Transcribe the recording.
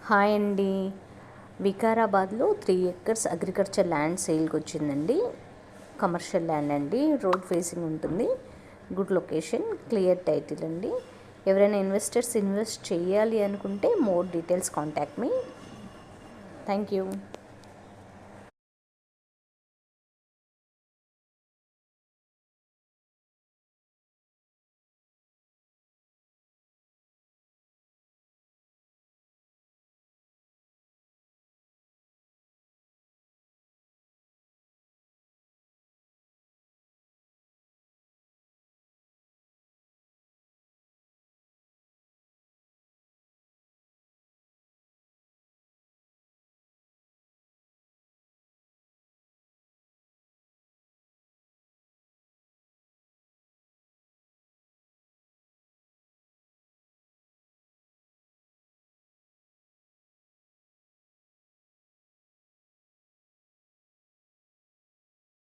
Hi అండి. వికారాబాద్లో 3 acres agriculture land సేల్కి వచ్చిందండి. కమర్షియల్ ల్యాండ్ అండి, రోడ్ ఫేసింగ్ ఉంటుంది, గుడ్ లొకేషన్, క్లియర్ టైటిల్ అండి. ఎవరైనా ఇన్వెస్టర్స్ ఇన్వెస్ట్ చేయాలి అనుకుంటే more details contact me. Thank you.